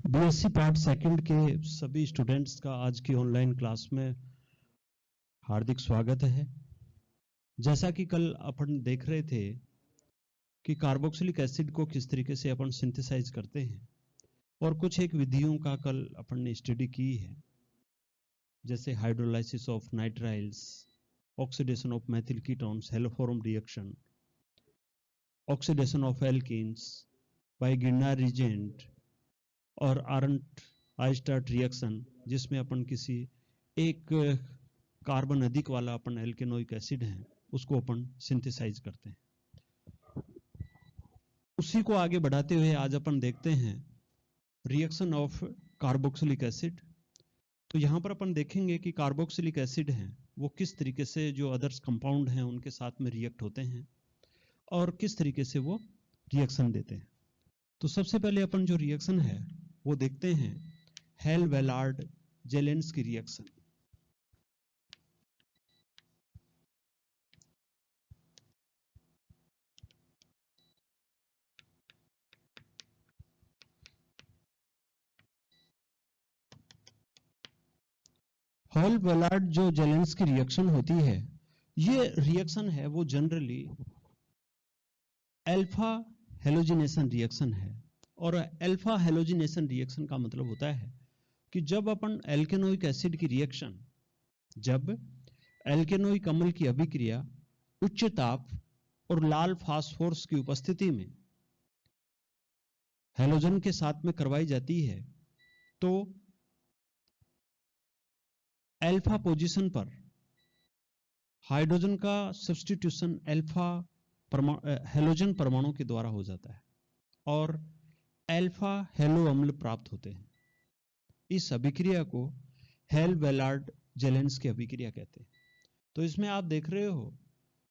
BSc part second के सभी students का आज की ऑनलाइन क्लास में हार्दिक स्वागत है। जैसा कि कल अपन देख रहे थे कि कार्बोक्सिलिक एसिड को किस तरीके से अपन सिंथेसाइज करते हैं और कुछ एक विधियों का कल अपन ने स्टडी की है, जैसे hydrolysis of nitriles, oxidation of methyl ketones, haloform reaction, oxidation of alkenes by गिरनार रिजेंट और आरंट आइस्टार्ट रिएक्शन, जिसमें अपन किसी एक कार्बन अधिक वाला अपन एल्केनोइक एसिड है उसको अपन सिंथेसाइज करते हैं। उसी को आगे बढ़ाते हुए आज अपन देखते हैं रिएक्शन ऑफ कार्बोक्सिलिक एसिड। तो यहां पर अपन देखेंगे कि कार्बोक्सिलिक एसिड है वो किस तरीके से जो अदर्स कंपाउंड हैं उनके साथ में रिएक्ट होते हैं और किस तरीके से वो रिएक्शन देते हैं। तो सबसे पहले अपन जो रिएक्शन है वो देखते हैं हेल-वेलार्ड जेलेंस्की रिएक्शन। हेल-वेलार्ड जो जेलेंस्की रिएक्शन होती है, ये रिएक्शन है वो जनरली अल्फा हेलोजिनेशन रिएक्शन है। और अल्फा हेलोजिनेशन रिएक्शन का मतलब होता है कि जब अपन एल्केनोइक एसिड की रिएक्शन, जब एल्केनोइक अम्ल की अभिक्रिया उच्च ताप और लाल फास्फोरस की उपस्थिति में हेलोजन के साथ में करवाई जाती है, तो अल्फा पोजीशन पर हाइड्रोजन का सब्स्टिट्यूशन अल्फा हेलोजन परमाणु के द्वारा हो जाता है और अल्फा हेलो अम्ल प्राप्त होते हैं। इस अभिक्रिया को हेल-वेलार्ड जेलेंस्की अभिक्रिया कहते हैं। तो इसमें आप देख रहे हो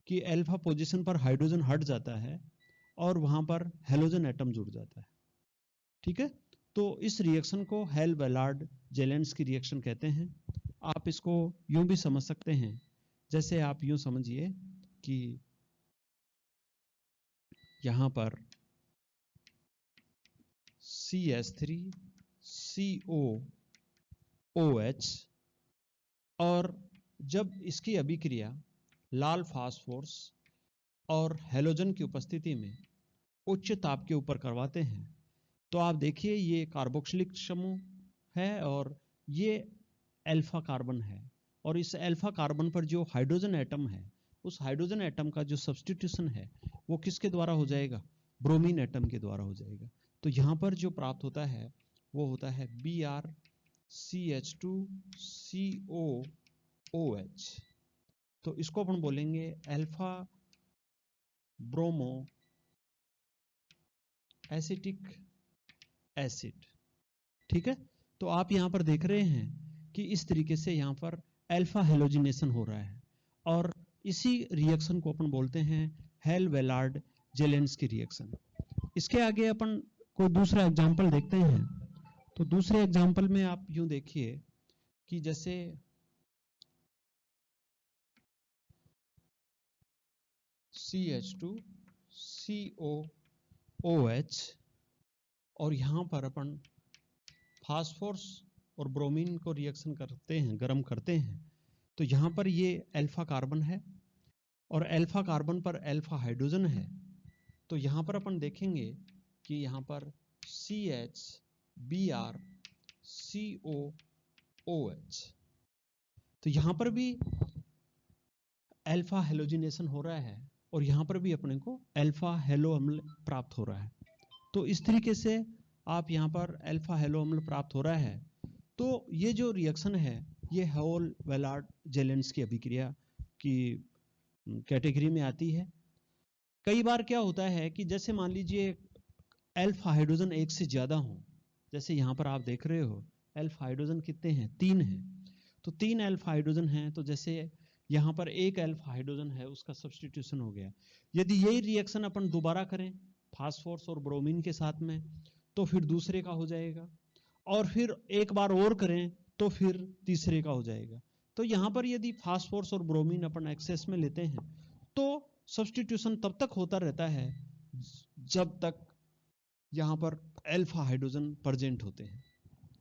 कि अल्फा पोजीशन पर हाइड्रोजन हट जाता है और वहां पर हेलोजन एटम जुड़ जाता है। ठीक है, तो इस रिएक्शन को हेल-वेलार्ड जेलेंस्की रिएक्शन कहते हैं। आप इसको यूं भी समझ सकते हैं, जैसे आप यूं समझिए कि यहां पर CH3COOH और जब इसकी अभिक्रिया लाल फास्फोरस और हेलोजन की उपस्थिति में उच्च ताप के ऊपर करवाते हैं, तो आप देखिए ये कार्बोक्सिलिक समूह है और ये अल्फा कार्बन है। और इस अल्फा कार्बन पर जो हाइड्रोजन एटम है, उस हाइड्रोजन एटम का जो सब्स्टिट्यूशन है वो किसके द्वारा हो जाएगा? ब्रोमीन एटम के द्वारा हो जाएगा। तो यहां पर जो प्राप्त होता है वो होता है BrCH2COOH। तो इसको अपन बोलेंगे अल्फा ब्रोमो एसिटिक एसिड। ठीक है, तो आप यहां पर देख रहे हैं कि इस तरीके से यहां पर अल्फा हेलोजिनेशन हो रहा है और इसी रिएक्शन को अपन बोलते हैं हेल-वेलार्ड जेलेंस्की रिएक्शन। इसके आगे अपन कोई दूसरा एग्जांपल देखते हैं। तो दूसरे एग्जांपल में आप यूं देखिए कि जैसे CH2COOH और यहां पर अपन फास्फोरस और ब्रोमीन को रिएक्शन करते हैं, गर्म करते हैं। तो यहां पर ये अल्फा कार्बन है और अल्फा कार्बन पर अल्फा हाइड्रोजन है। तो यहां पर अपन देखेंगे कि यहां पर CHBrCOOH, तो यहां पर भी अल्फा हेलोजिनेशन हो रहा है और यहां पर भी अपने को अल्फा हेलो अम्ल प्राप्त हो रहा है। तो इस तरीके से आप यहां पर अल्फा हेलो अम्ल प्राप्त हो रहा है। तो ये जो रिएक्शन है ये हेल-वेलार्ड जेलेंस्की अभिक्रिया की कैटेगरी में आती है। कई बार क्या होता है कि जैसे मान लीजिए अल्फा हाइड्रोजन एक से ज्यादा हो, जैसे यहां पर आप देख रहे हो अल्फा हाइड्रोजन कितने हैं? 3 हैं। तो 3 अल्फा हाइड्रोजन हैं, तो जैसे यहां पर एक अल्फा हाइड्रोजन है उसका सब्स्टिट्यूशन हो गया। यदि यही रिएक्शन अपन दोबारा करें फास्फोरस और ब्रोमीन के साथ में, तो फिर दूसरे का हो जाएगा और फिर एक बार और करें तो फिर तीसरे का हो जाएगा। तो यहां पर यदि फास्फोरस और ब्रोमीन अपन एक्सेस में लेते हैं तो सब्स्टिट्यूशन तब तक होता रहता है जब तक यहाँ पर अल्फा हाइड्रोजन प्रेजेंट होते हैं।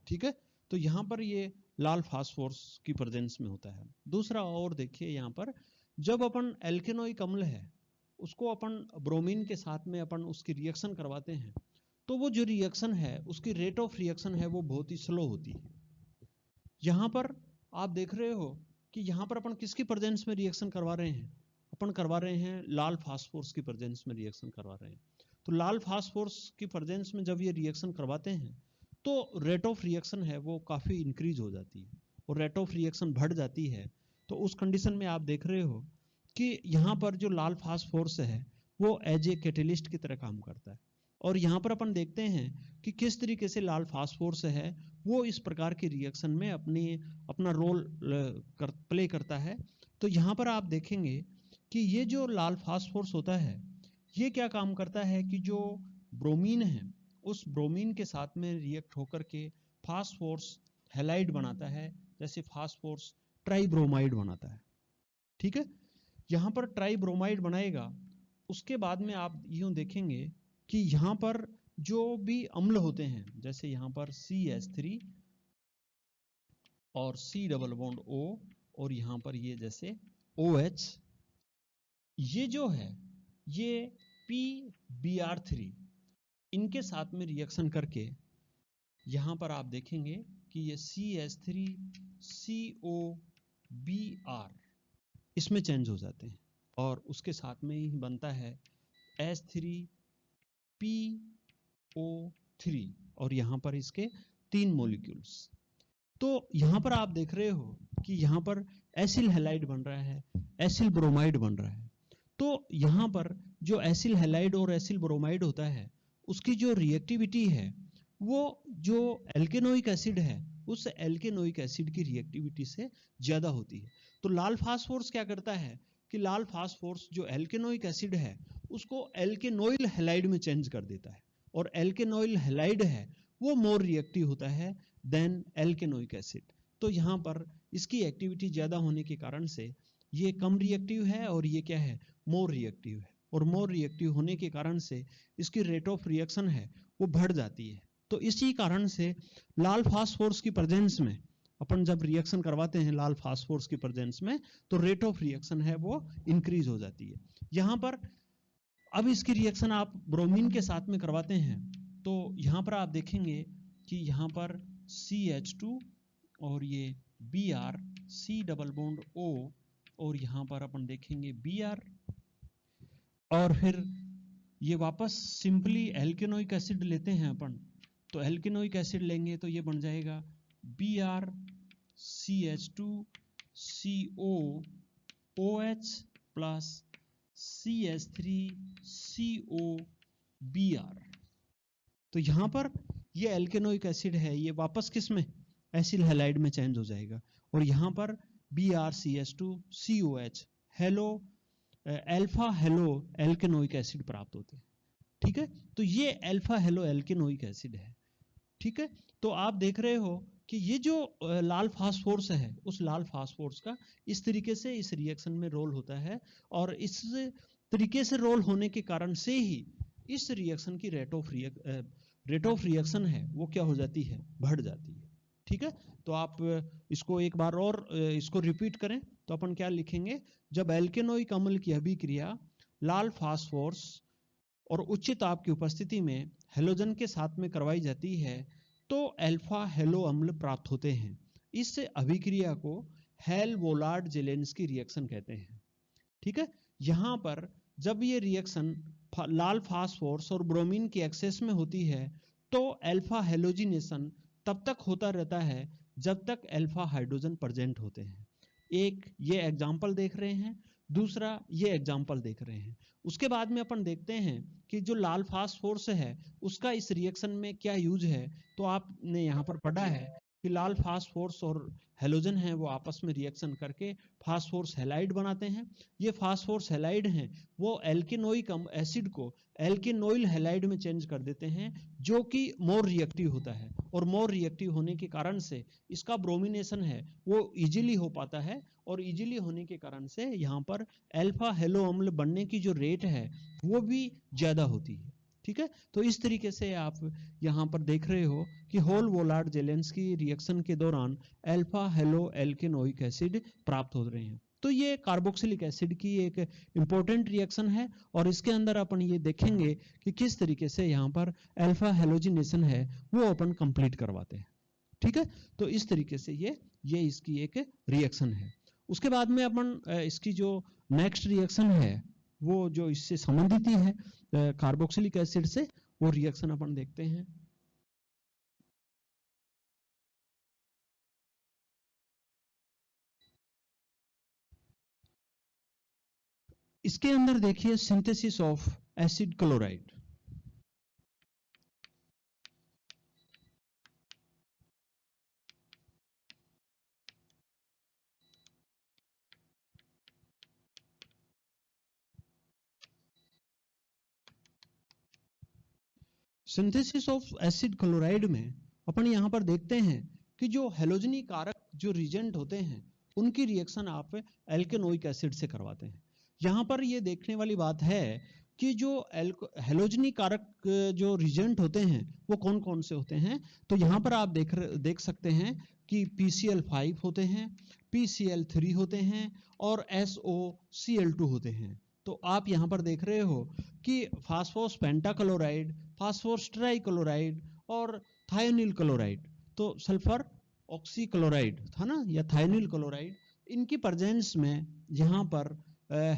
ठीक है, तो यहाँ पर ये लाल फास्फोरस की प्रेजेंस में होता है। दूसरा और देखिए, यहाँ पर जब अपन एल्केनोइक अम्ल है उसको अपन ब्रोमीन के साथ में अपन उसकी रिएक्शन करवाते हैं, तो वो जो रिएक्शन है उसकी रेट ऑफ रिएक्शन है वो बहुत ही स्लो होती है। यहाँ पर आप देख रहे हो कि यहाँ पर अपन किसकी प्रेजेंस में रिएक्शन करवा रहे हैं, अपन करवा रहे हैं लाल फास्फोरस की प्रेजेंस में रिएक्शन करवा रहे हैं। तो लाल फास्फोरस की प्रेजेंस में जब ये रिएक्शन करवाते हैं तो रेट ऑफ रिएक्शन है वो काफी इंक्रीज हो जाती है और रेट ऑफ रिएक्शन बढ़ जाती है। तो उस कंडीशन में आप देख रहे हो कि यहाँ पर जो लाल फास्फोरस है वो एज ए कैटेलिस्ट की तरह काम करता है। और यहाँ पर अपन देखते हैं कि किस तरीके से लाल फास्फोरस है वो इस प्रकार की रिएक्शन में अपना रोल प्ले करता है। तो यहाँ पर आप देखेंगे कि ये जो लाल फास्फोरस होता है ये क्या काम करता है कि जो ब्रोमीन है उस ब्रोमीन के साथ में रिएक्ट होकर के फास्फोरस हैलाइड बनाता है, जैसे फास्फोरस ट्राइब्रोमाइड बनाता है। ठीक है, यहाँ पर ट्राइब्रोमाइड बनाएगा। उसके बाद में आप यूं देखेंगे कि यहाँ पर जो भी अम्ल होते हैं, जैसे यहाँ पर CH3 और C डबल बॉन्ड O और यहाँ पर ये जैसे OH, ये जो है ये PBr3 इनके साथ में रिएक्शन करके यहाँ पर आप देखेंगे कि ये CH3COBr इसमें चेंज हो जाते हैं और उसके साथ में ही बनता है H3PO3 और यहाँ पर इसके 3 मॉलिक्यूल्स। तो यहाँ पर आप देख रहे हो कि यहाँ पर एसिल हैलाइड बन रहा है, एसिल ब्रोमाइड बन रहा है। तो यहाँ पर जो एसिल हैलाइड और एसिल ब्रोमाइड होता है उसकी जो रिएक्टिविटी है वो जो एल्केनोइक एसिड है उस एल्केनोइक एसिड की रिएक्टिविटी से ज्यादा होती है। तो लाल फास्फोरस क्या करता है कि लाल फास्फोरस जो एल्केनोइक एसिड है उसको एल्केनोइल हैलाइड में चेंज कर देता है और एल्केनोइल हैलाइड है वो मोर रिएक्टिव होता है देन एल्केनोइक एसिड। तो यहाँ पर इसकी एक्टिविटी ज्यादा होने के कारण से ये कम रिएक्टिव है और ये क्या है, मोर रिएक्टिव है। और मोर रिएक्टिव होने के कारण से इसकी रेट ऑफ रिएक्शन है वो बढ़ जाती है। तो इसी कारण से लाल फास्फोरस की प्रेजेंस में अपन जब रिएक्शन करवाते हैं लाल फास्फोरस की प्रेजेंस में तो रेट ऑफ रिएक्शन है वो इंक्रीज हो जाती है। यहाँ पर अब इसकी रिएक्शन आप ब्रोमीन के साथ में करवाते हैं तो यहाँ पर आप देखेंगे कि यहाँ पर CH2 और ये Br C double bond O और यहाँ पर अपन देखेंगे Br और फिर ये वापस सिंपली एल्केनोइक एसिड लेते हैं अपन। तो एल्केनोइक एसिड लेंगे तो ये बन जाएगा Br CH2CO OH plus CH3COBr। तो यहाँ पर ये एल्केनोइक एसिड है ये वापस किस में, एसिल हैलाइड में चेंज हो जाएगा और यहाँ पर BrCH2COH halo alpha halo alkanoic acid प्राप्त होते हैं। ठीक है, तो ये अल्फा हेलो एल्केनोइक एसिड है। ठीक है, तो आप देख रहे हो कि ये जो लाल फास्फोरस है उस लाल फास्फोरस का इस तरीके से इस रिएक्शन में रोल होता है और इस तरीके से रोल होने के कारण से ही इस रिएक्शन की रेट ऑफ रिएक्शन है वो क्या हो जाती है, बढ़ जाती है। ठीक है, तो आप इसको एक बार और इसको रिपीट करें तो अपन क्या लिखेंगे, जब एल्केनोइक अम्ल की अभिक्रिया लाल फास्फोरस और उच्च ताप की उपस्थिति में हेलोजन के साथ में करवाई जाती है तो अल्फा हेलो अम्ल प्राप्त होते हैं। इस अभिक्रिया को हेल वोलार्ड जेलेंस्की रिएक्शन कहते हैं। ठीक है, यहाँ पर जब ये रिएक्शन लाल फास्फोरस और ब्रोमीन की एक्सेस में होती है तो अल्फा हेलोजिनेशन तब तक होता रहता है जब तक अल्फा हाइड्रोजन प्रेजेंट होते हैं। एक ये एग्जाम्पल देख रहे हैं, दूसरा ये एग्जाम्पल देख रहे हैं। उसके बाद में अपन देखते हैं कि जो लाल फास्फोरस है उसका इस रिएक्शन में क्या यूज है। तो आपने यहाँ पर पढ़ा है कि लाल फास्फोरस और हेलोजन है वो आपस में रिएक्शन करके फास्फोरस हैलाइड बनाते हैं। ये फास्फोरस हैलाइड हैं वो एल्केनोइक एसिड को एल्केनोइल हैलाइड में चेंज कर देते हैं जो कि मोर रिएक्टिव होता है और मोर रिएक्टिव होने के कारण से इसका ब्रोमिनेशन है वो इजीली हो पाता है और इजीली होने के कारण से यहाँ पर अल्फा हेलो अम्ल बनने की जो रेट है वो भी ज्यादा होती है। ठीक है। तो इस तरीके से आप यहाँ पर देख रहे हो कि होल वोलार्ड जेलेंस्की रिएक्शन के दौरान अल्फा हेलो एल्केनोइक एसिड प्राप्त हो रहे हैं। तो ये कार्बोक्सिलिक एसिड की एक इंपॉर्टेंट रिएक्शन है और इसके अंदर अपन ये देखेंगे कि किस तरीके से यहाँ पर अल्फा हेलोजिनेशन है वो अपन कंप्लीट करवाते हैं। ठीक है। तो इस तरीके से ये इसकी एक रिएक्शन है। उसके बाद में अपन इसकी जो नेक्स्ट रिएक्शन है वो जो इससे संबंधित ही है कार्बोक्सिलिक एसिड से, वो रिएक्शन अपन देखते हैं। इसके अंदर देखिए synthesis of acid chloride. Synthesis of acid chloride में अपन यहां पर देखते हैं कि जो हेलोजनी कारक जो रिजेंट होते हैं उनकी रिएक्शन आप एल्केनोइक एसिड से करवाते हैं। यहां पर ये देखने वाली बात है कि जो हेलोजनी कारक जो रिजेंट होते हैं वो कौन कौन से होते हैं। तो यहां पर आप देख सकते हैं कि PCl5 होते हैं, PCl3 होते हैं और SOCl2 होते हैं। तो आप यहां पर देख रहे हो कि फास्फोरस पेंटाक्लोराइड, फास्फोरस ट्राइक्लोराइड और थायोनिल क्लोराइड, तो सल्फर ऑक्सीक्लोराइड था ना, या थायोनिल क्लोराइड, इनकी प्रेजेंस में यहाँ पर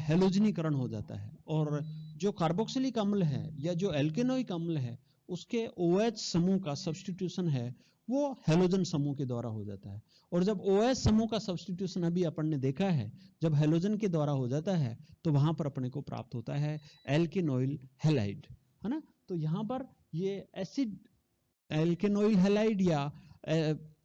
हेलोजनीकरण हो जाता है और जो कार्बोक्सिलिक अम्ल है या जो एल्केनोइक अम्ल है उसके OH समूह का सब्स्टिट्यूशन है वो हेलोजन समूह के द्वारा हो जाता है। और जब OH समूह का सब्स्टिट्यूशन अभी अपन ने देखा है, जब हेलोजन के द्वारा हो जाता है तो वहां पर अपने को प्राप्त होता है एल्केनोइल हैलाइड, है ना। तो यहाँ पर ये एसिड एल्केनोइल हैलाइड या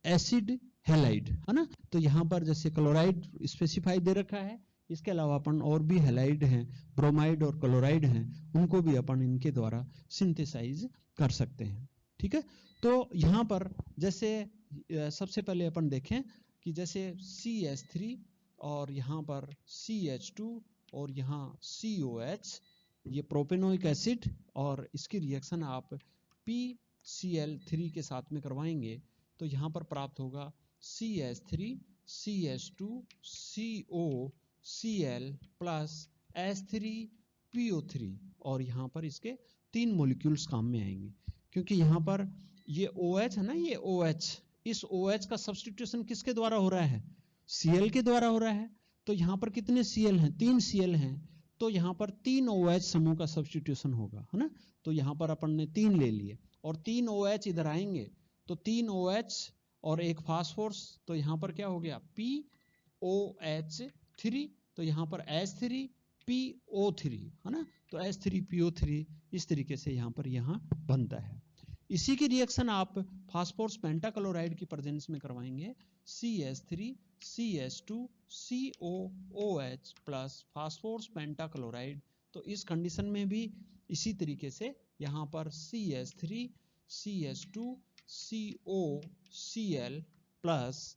एसिड हैलाइड, है ना। तो यहाँ पर जैसे क्लोराइड स्पेसिफाई दे रखा है, इसके अलावा अपन और भी हैलाइड हैं, ब्रोमाइड और क्लोराइड हैं, उनको भी अपन इनके द्वारा सिंथेसाइज कर सकते हैं। ठीक है। तो यहाँ पर जैसे सबसे पहले अपन देखें कि जैसे CH3 और यहाँ पर CH2 और यहाँ COH, ये प्रोपेनोइक एसिड, और इसकी रिएक्शन आप PCl3 के साथ में करवाएंगे तो यहाँ पर प्राप्त होगा CH3 CH2 COCl plus H3PO3, और यहाँ पर इसके 3 मॉलिक्यूल्स काम में आएंगे क्योंकि यहाँ पर ये OH है ना, ये OH, इस OH का सब्स्टिट्यूशन किसके द्वारा हो रहा है, Cl के द्वारा हो रहा है। तो यहाँ पर कितने Cl हैं, 3 Cl हैं, तो यहाँ पर 3 OH समूह का सब्स्टिट्यूशन होगा, है ना। तो यहाँ पर अपन ने 3 ले लिए और 3 OH इधर आएंगे तो 3 OH और एक फास्फोरस, तो यहाँ पर क्या हो गया POH3, तो यहाँ पर H3PO3, है ना। तो H3PO3 इस तरीके से यहाँ पर यहाँ बनता है। इसी की रिएक्शन आप फास्फोरस पेंटाक्लोराइड की प्रेजेंस में करवाएंगे CH3 CH2 COOH plus phosphorus pentachloride. तो इस कंडीशन में भी इसी तरीके से यहाँ पर CH3 CH2 COCl प्लस,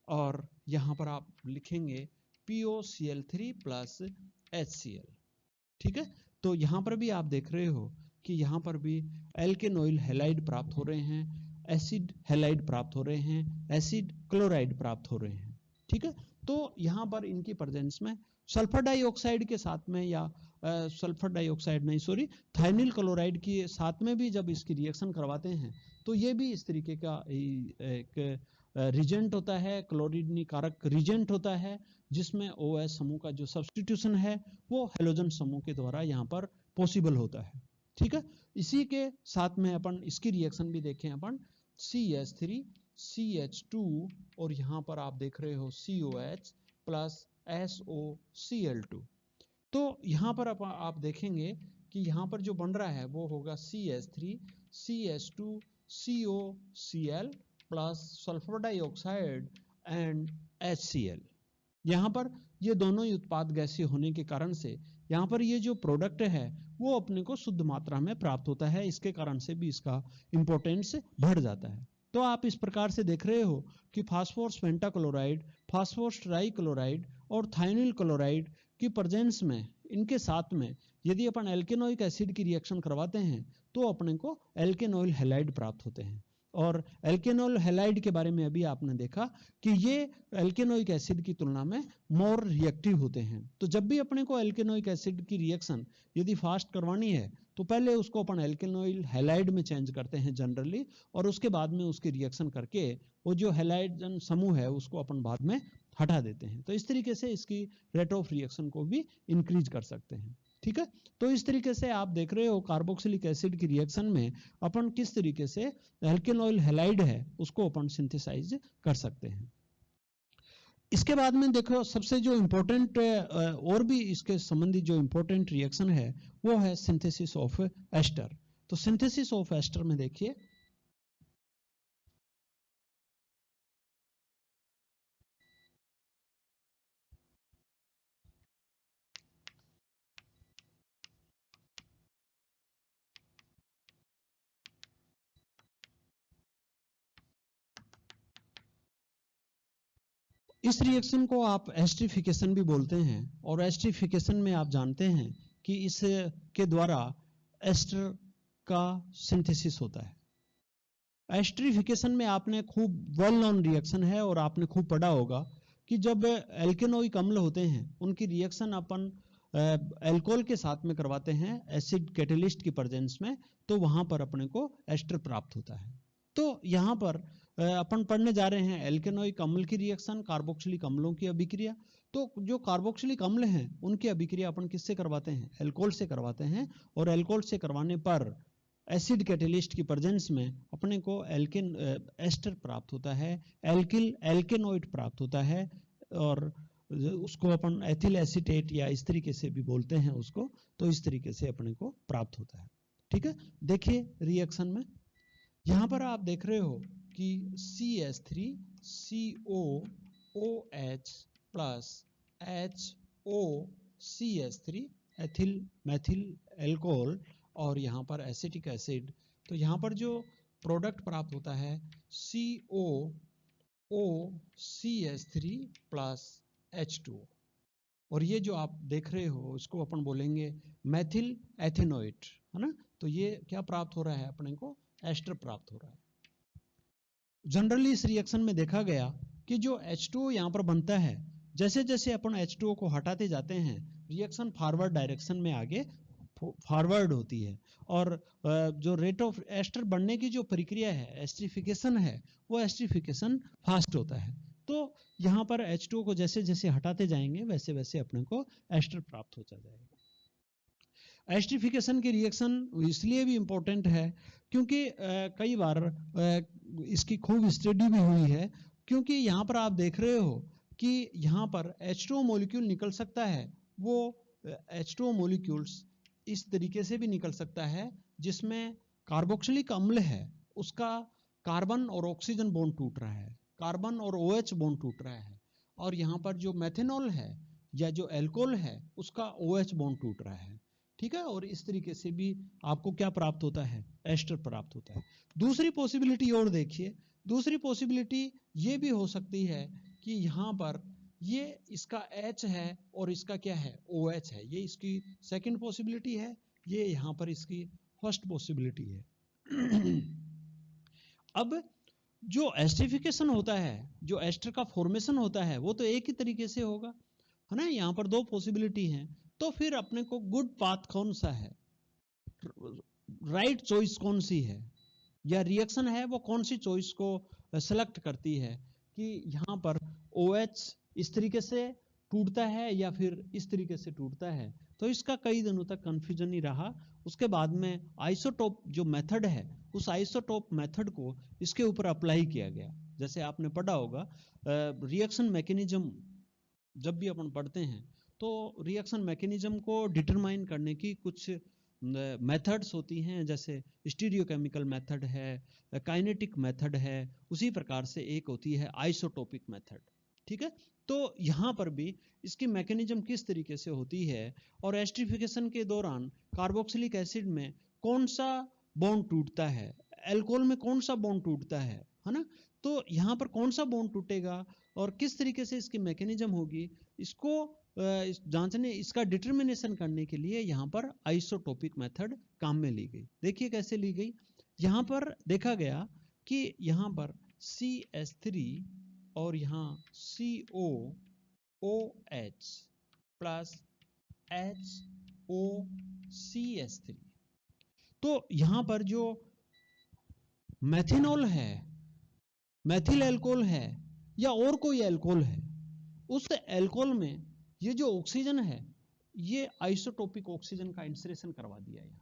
और यहाँ पर आप लिखेंगे POCl3 प्लस HCl। ठीक है। तो यहाँ पर भी आप देख रहे हो कि यहाँ पर भी एल्केनोइल हैलाइड प्राप्त हो रहे हैं, एसिड हैलाइड प्राप्त हो रहे हैं, एसिड क्लोराइड प्राप्त हो रहे हैं। ठीक है। तो यहाँ पर इनकी प्रेजेंस में सल्फर डाइऑक्साइड के साथ में, या सल्फर डाइऑक्साइड नहीं सॉरी, थाइनिल क्लोराइड के साथ में भी जब इसकी रिएक्शन करवाते हैं तो ये भी इस तरीके का एक रिजेंट होता है, क्लोरीन कारक रिजेंट होता है, जिसमें OH समूह का जो सब्स्टिट्यूशन है वो हेलोजन समूह के द्वारा यहाँ पर पॉसिबल होता है। ठीक है। इसी के साथ में अपन इसकी रिएक्शन भी देखें अपन CH3 CH2 और यहाँ पर आप देख रहे हो COH प्लस SOCl2। तो यहाँ पर आप देखेंगे कि यहाँ पर जो बन रहा है वो होगा CH3 CH2 COCl plus sulphur dioxide and HCl। यहाँ पर ये दोनों ही उत्पाद गैसीय होने के कारण से यहाँ पर ये जो प्रोडक्ट है वो अपने को शुद्ध मात्रा में प्राप्त होता है, इसके कारण से भी इसका इंपॉर्टेंस बढ़ जाता है। तो आप इस प्रकार से देख रहे हो कि फास्फोरस पेंटाक्लोराइड, फास्फोरस ट्राइक्लोराइड और थाइनिल क्लोराइड की प्रेजेंस में, इनके साथ में यदि अपन एल्केनोइक एसिड की रिएक्शन करवाते हैं तो अपने को एल्केनोइल हैलाइड प्राप्त होते हैं। और एल्केनोइल हैलाइड के बारे में अभी आपने देखा कि ये एल्केनोइक एसिड की तुलना में मोर रिएक्टिव होते हैं। तो जब भी अपने को एल्केनोइक एसिड की रिएक्शन यदि फास्ट करवानी है तो पहले उसको अपन एल्केनोइल हैलाइड में चेंज करते हैं जनरली, और उसके बाद में उसकी रिएक्शन करके वो जो हैलाइडन समूह है उसको अपन बाद में हटा देते हैं। तो इस तरीके से इसकी रेट ऑफ रिएक्शन को भी इंक्रीज कर सकते हैं। ठीक है, तो इस तरीके से आप देख रहे हो कार्बोक्सिलिक एसिड की रिएक्शन में अपन किस तरीके से एल्केनोइल हैलाइड है उसको अपन सिंथेसाइज कर सकते हैं। इसके बाद में देखो सबसे जो इम्पोर्टेंट और भी इसके संबंधित जो इम्पोर्टेंट रिएक्शन है वो है सिंथेसिस ऑफ एस्टर। तो सिंथेसिस ऑफ एस्टर में देखिए इस रिएक्शन को आप एस्टरिफिकेशन भी बोलते हैं, और एस्टरिफिकेशन में आप जानते हैं कि इसके द्वारा एस्टर का सिंथेसिस होता है। एस्टरिफिकेशन में आपने खूब वेल नोन रिएक्शन है और आपने खूब पढ़ा होगा कि जब एल्केनोइक अम्ल होते हैं उनकी रिएक्शन अपन एल्कोहल के साथ में करवाते हैं एसिड कैटेलिस्ट की प्रेजेंस में, तो वहां पर अपने को एस्टर प्राप्त होता है। तो यहाँ पर अपन पढ़ने जा रहे हैं एल्केनोइक अम्ल की रिएक्शन, कार्बोक्सिलिक अम्लों की अभिक्रिया। तो जो कार्बोक्सिलिक अम्ल हैं उनकी अभिक्रिया अपन किससे करवाते हैं? एल्कोहल से करवाते हैं, और एल्कोहल से करवाने पर एसिड कैटेलिस्ट की प्रेजेंस में अपने को एल्केन एस्टर प्राप्त होता है, एल्केनोइड प्राप्त होता है, और उसको अपन एथिल एसीटेट या इस तरीके से भी बोलते हैं उसको। तो इस तरीके से अपने को प्राप्त होता है। ठीक है, देखिए रिएक्शन में यहां पर आप देख रहे हो कि CH3COOH plus HOCH3 ethyl Maithil alcohol, और यहाँ पर एसिटिक एसिड। तो यहाँ पर जो प्रोडक्ट प्राप्त होता है COOCH3 प्लस H2O, और ये जो आप देख रहे हो इसको अपन बोलेंगे मैथिल एथेनोएट, है ना। तो ये क्या प्राप्त हो रहा है अपने को? एस्टर प्राप्त हो रहा है। जनरली इस रिएक्शन में देखा गया कि जो H2O यहाँ पर बनता है, जैसे जैसे अपन H2O को हटाते जाते हैं रिएक्शन फॉरवर्ड डायरेक्शन में आगे फॉरवर्ड होती है, और जो रेट ऑफ एस्टर बनने की जो प्रक्रिया है एस्टरिफिकेशन है, वो एस्टरिफिकेशन फास्ट होता है। तो यहाँ पर H2O को जैसे जैसे हटाते जाएंगे वैसे वैसे अपने को एस्टर प्राप्त होता जाएगा। एस्टरिफिकेशन की रिएक्शन इसलिए भी इंपॉर्टेंट है क्योंकि कई बार इसकी खूब स्टडी भी हुई है, क्योंकि यहाँ पर आप देख रहे हो कि यहाँ पर H2O मॉलिक्यूल निकल सकता है। वो H2O मॉलिक्यूल्स इस तरीके से भी निकल सकता है जिसमें कार्बोक्सिलिक अम्ल है उसका कार्बन और ऑक्सीजन बॉन्ड टूट रहा है, कार्बन और OH बॉन्ड टूट रहा है, और यहाँ पर जो मेथेनॉल है या जो एल्कोहल है उसका OH बॉन्ड टूट रहा है। ठीक है, और इस तरीके से भी आपको क्या प्राप्त होता है? एस्टर प्राप्त होता है। दूसरी पॉसिबिलिटी और देखिए, दूसरी पॉसिबिलिटी ये भी हो सकती है कि यहाँ पर ये इसका H है और इसका क्या है? OH है। ये इसकी सेकंड पॉसिबिलिटी है, ये यहाँ पर इसकी फर्स्ट पॉसिबिलिटी है। अब जो एस्टरिफिकेशन होता है, जो एस्टर का फॉर्मेशन होता है, वो तो एक ही तरीके से होगा, है ना। यहाँ पर दो पॉसिबिलिटी हैं, तो फिर अपने को गुड पाथ कौन सा है, राइट चॉइस कौन सी है, या रिएक्शन है वो कौन सी चॉइस को सेलेक्ट करती है कि यहाँ पर OH इस तरीके से टूटता है या फिर इस तरीके से टूटता है। तो इसका कई दिनों तक कंफ्यूजन ही रहा। उसके बाद में आइसोटोप जो मेथड है, उस आइसोटोप मेथड को इसके ऊपर अप्लाई किया गया। जैसे आपने पढ़ा होगा रिएक्शन मैकेनिज्म, जब भी अपन पढ़ते हैं तो रिएक्शन मैकेनिज्म को डिटरमाइन करने की कुछ मेथड्स होती हैं, जैसे स्टीरियोकेमिकल मेथड है, काइनेटिक मेथड है, उसी प्रकार से एक होती है आइसोटोपिक मेथड। ठीक है, तो यहाँ पर भी इसकी मैकेनिज्म किस तरीके से होती है, और एस्टरिफिकेशन के दौरान कार्बोक्सिलिक एसिड में कौन सा बॉन्ड टूटता है, एल्कोहल में कौन सा बॉन्ड टूटता है ना। तो यहाँ पर कौन सा बॉन्ड टूटेगा और किस तरीके से इसकी मैकेनिज्म होगी, इसको जांचने, इसका डिटर्मिनेशन करने के लिए यहाँ पर आइसोटोपिक मेथड काम में ली गई। देखिए कैसे ली गई। यहाँ पर देखा गया कि यहाँ पर CH3 और यहाँ COOH प्लस HOCH3, तो यहाँ पर जो मैथिनॉल है, मैथिल एल्कोहल है या और कोई एल्कोहल है, उस एल्कोहल में ये जो ऑक्सीजन है, ये आइसोटोपिक ऑक्सीजन का इंसरेशन करवा दिया यहाँ,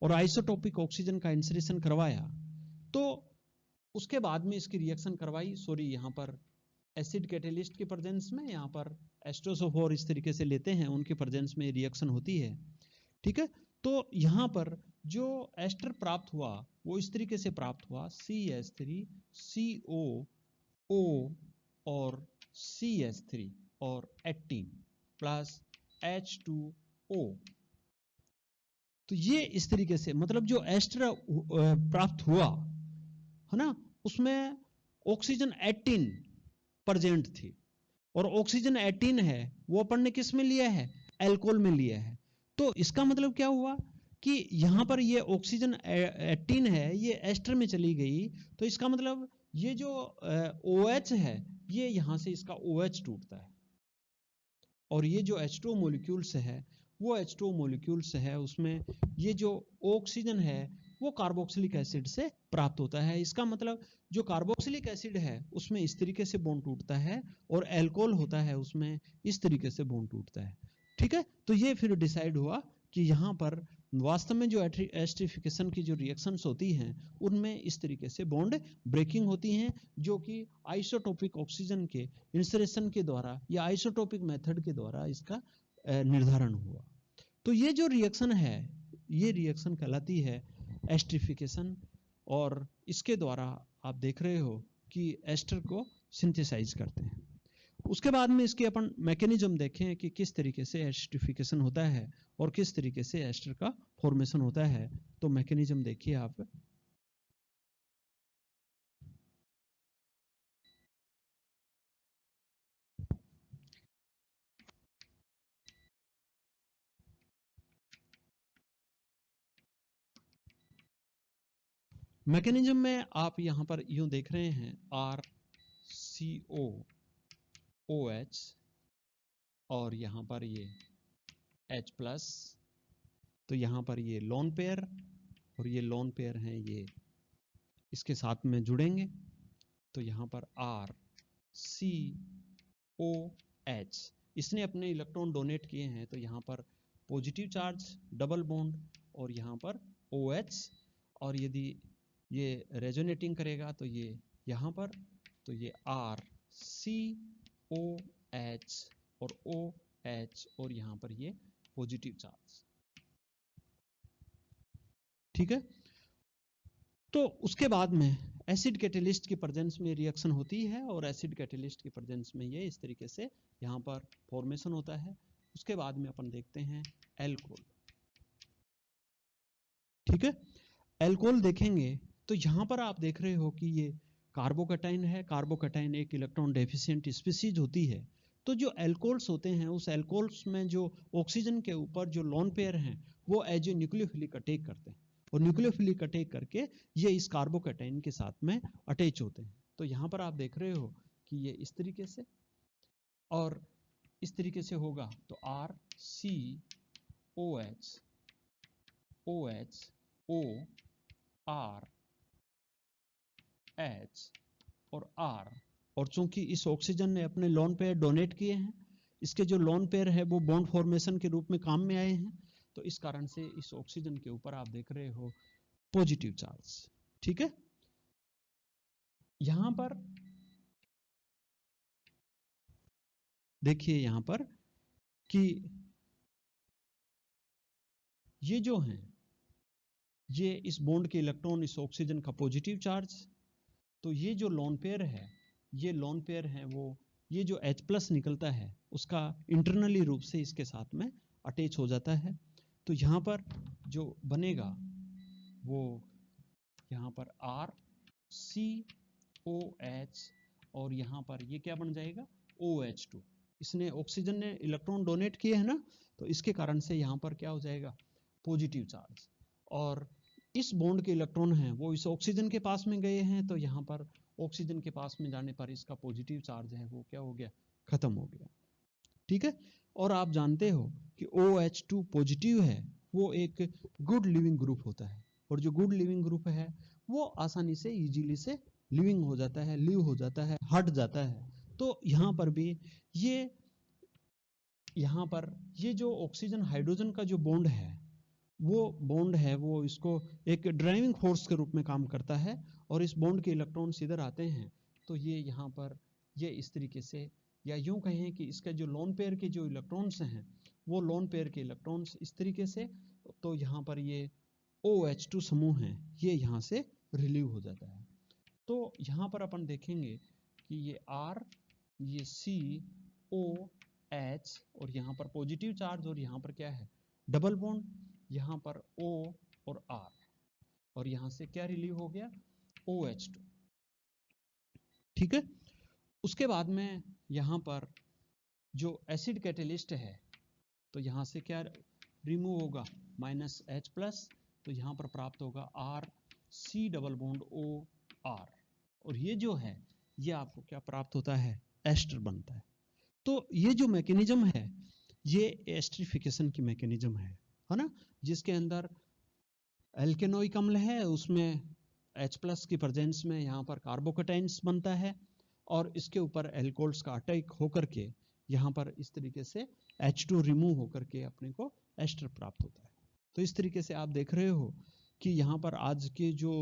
और आइसोटोपिक ऑक्सीजन का इंसरेशन करवाया तो उसके बाद में इसकी रिएक्शन करवाई, सॉरी यहाँ पर एसिड कैटेलिस्ट की प्रेजेंस में, यहाँ पर एस्ट्रोसोफोर इस तरीके से लेते हैं, उनके प्रेजेंस में रिएक्शन होती है। ठीक है, तो यहाँ पर जो एस्टर प्राप्त हुआ वो इस तरीके से प्राप्त हुआ, CH3 COO और CH3 और 18 प्लस H2O। तो ये इस तरीके से, मतलब जो एस्टर प्राप्त हुआ है ना, उसमें ऑक्सीजन 18 प्रेजेंट थी, और ऑक्सीजन 18 है वो अपन ने किस में लिया है, एल्कोहल में लिया है। तो इसका मतलब क्या हुआ कि यहां पर ये ऑक्सीजन 18 है, ये एस्टर में चली गई, तो इसका मतलब ये जो OH है, ये यहां से इसका OH टूटता है, और ये जो H2O मॉलिक्यूल्स है, वो H2O मॉलिक्यूल्स है, उसमें ये जो ऑक्सीजन है वो कार्बोक्सिलिक एसिड से प्राप्त होता है। इसका मतलब जो कार्बोक्सिलिक एसिड है उसमें इस तरीके से बॉन्ड टूटता है, और एल्कोहल होता है उसमें इस तरीके से बॉन्ड टूटता है। ठीक है, तो ये फिर डिसाइड हुआ कि यहाँ पर वास्तव में जो एस्टरिफिकेशन की जो रिएक्शंस होती हैं उनमें इस तरीके से बॉन्ड ब्रेकिंग होती हैं, जो कि आइसोटोपिक ऑक्सीजन के इंसरेशन के द्वारा या आइसोटोपिक मेथड के द्वारा इसका निर्धारण हुआ। तो ये जो रिएक्शन है, ये रिएक्शन कहलाती है एस्टरिफिकेशन, और इसके द्वारा आप देख रहे हो कि एस्टर को सिंथेसाइज करते हैं। उसके बाद में इसके अपन मैकेनिज्म देखें कि किस तरीके से एस्टरिफिकेशन होता है और किस तरीके से एस्टर का फॉर्मेशन होता है। तो मैकेनिज्म देखिए आप, मैकेनिज्म में आप यहां पर यूं देख रहे हैं RCOOH और यहां पर ये H+, तो यहां पर ये लोन पेयर और ये लोन पेयर हैं, ये इसके साथ में जुड़ेंगे, तो यहां पर RCOH, इसने अपने इलेक्ट्रॉन डोनेट किए हैं, तो यहां पर पॉजिटिव चार्ज डबल बॉन्ड, और यहां पर OH, और यदि ये रेजोनेटिंग करेगा तो ये यहां पर, तो ये RCOH और OH, और यहां पर ये पॉजिटिव चार्ज। ठीक है, तो उसके बाद में एसिड कैटेलिस्ट की प्रेजेंस में रिएक्शन होती है, और एसिड कैटेलिस्ट की प्रेजेंस में ये इस तरीके से यहाँ पर फॉर्मेशन होता है। उसके बाद में अपन देखते हैं एल्कोहल। ठीक है, एल्कोहल देखेंगे तो यहाँ पर आप देख रहे हो कि ये कार्बोकैटाइन है। कार्बोकैटाइन एक इलेक्ट्रॉन डेफिशिएंट स्पीसीज होती है। तो जो एल्कोहल्स होते हैं, उस एल्कोहल्स में जो ऑक्सीजन के ऊपर जो लोन पेयर हैं वो एज ए न्यूक्लियोफिलिक अटैक करते हैं, और न्यूक्लियोफिलिक अटैक करके ये इस कार्बोकैटाइन के साथ में अटैच होते हैं। तो यहाँ पर आप देख रहे हो कि ये इस तरीके से और इस तरीके से होगा, तो RCOH OH O R H और R, और चूंकि इस ऑक्सीजन ने अपने लोन पेयर डोनेट किए हैं, इसके जो लोन पेयर है वो बॉन्ड फॉर्मेशन के रूप में काम में आए हैं, तो इस कारण से इस ऑक्सीजन के ऊपर आप देख रहे हो पॉजिटिव चार्ज। ठीक है, यहां पर देखिए यहां पर कि ये जो हैं, ये इस बॉन्ड के इलेक्ट्रॉन, इस ऑक्सीजन का पॉजिटिव चार्ज, तो ये जो लोन पेयर है, ये लोन पेयर है वो, ये जो H+ निकलता है उसका इंटरनली रूप से इसके साथ में अटैच हो जाता है। तो यहाँ पर जो बनेगा वो यहाँ पर RCOH, और यहाँ पर ये क्या बन जाएगा OH2, इसने ऑक्सीजन ने इलेक्ट्रॉन डोनेट किए हैं ना, तो इसके कारण से यहाँ पर क्या हो जाएगा, पॉजिटिव चार्ज। और इस बॉन्ड के इलेक्ट्रॉन हैं वो इस ऑक्सीजन के पास में गए हैं, तो यहाँ पर ऑक्सीजन के पास में जाने पर इसका पॉजिटिव चार्ज है वो क्या हो गया, खत्म हो गया। ठीक है। और आप जानते हो कि OH2 पॉजिटिव है वो एक गुड लिविंग ग्रुप होता है, और जो गुड लिविंग ग्रुप है वो आसानी से इजीली से लिविंग हो जाता है, लिव हो जाता है, हट जाता है। तो यहाँ पर भी ये जो ऑक्सीजन हाइड्रोजन का जो बॉन्ड है वो इसको एक ड्राइविंग फोर्स के रूप में काम करता है, और इस बॉन्ड के इलेक्ट्रॉन्स इधर आते हैं तो ये यहाँ पर ये इस तरीके से, या यूं कहें कि इसका जो लोन पेयर के जो इलेक्ट्रॉन्स हैं वो लोन पेयर के इलेक्ट्रॉन्स इस तरीके से, तो यहाँ पर ये OH2 समूह है ये यहाँ से रिलीव हो जाता है। तो यहाँ पर अपन देखेंगे कि ये R, ये C, O, H, और यहाँ पर पॉजिटिव चार्ज, और यहाँ पर क्या है, डबल बॉन्ड, यहाँ पर O और R, और यहाँ से क्या रिलीव हो गया, OH2। ठीक है। उसके बाद में यहाँ पर जो एसिड कैटेलिस्ट है, तो यहाँ से क्या रिमूव होगा, -H+, तो यहाँ पर प्राप्त होगा RC डबल बॉन्ड OR, और ये जो है ये आपको क्या प्राप्त होता है, एस्टर बनता है। तो ये जो मैकेनिज्म है ये एस्टरिफिकेशन की मैकेनिज्म है ना, जिसके अंदर एल्केनोइक अम्ल है, उसमें H+ की प्रेजेंस में यहाँ पर कार्बोकैटाइन्स बनता है, और इसके ऊपर एल्कोहल्स का अटैक होकर के यहाँ पर इस तरीके से H2 रिमूव होकर के अपने को एस्टर प्राप्त होता है। तो इस तरीके से आप देख रहे हो कि यहाँ पर आज के जो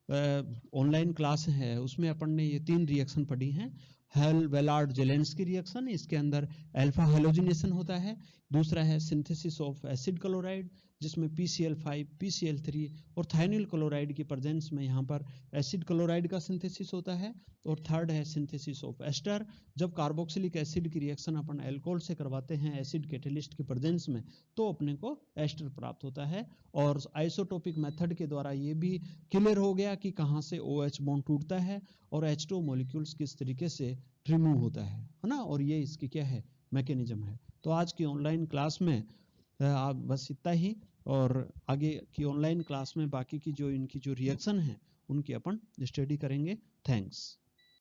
ऑनलाइन क्लास है उसमें अपन ने ये 3 रिएक्शन पढ़ी हैं। हेल-वेलार्ड जेलेंस्की रिएक्शन, इसके अंदर अल्फा हेलोजिनेशन होता है। दूसरा है सिंथेसिस ऑफ एसिड क्लोराइड, जिसमें PCl5, PCl3 और थायनिल क्लोराइड की प्रेजेंस में यहाँ पर एसिड क्लोराइड का सिंथेसिस होता है। और थर्ड है सिंथेसिस ऑफ एस्टर, जब कार्बोक्सिलिक एसिड की रिएक्शन अपन अल्कोहल से करवाते हैं एसिड कैटेलिस्ट की प्रेजेंस में, तो अपने को एस्टर प्राप्त होता है। और आइसोटोपिक मेथड के द्वारा ये भी क्लियर हो गया कि कहाँ से OH बॉन्ड टूटता है और H2 मॉलिक्यूल्स किस तरीके से रिमूव होता है ना, और ये इसकी क्या है, मैकेनिज्म है। तो आज की ऑनलाइन क्लास में आप बस इतना ही, और आगे की ऑनलाइन क्लास में बाकी की जो इनकी जो रिएक्शन है उनकी अपन स्टडी करेंगे। थैंक्स।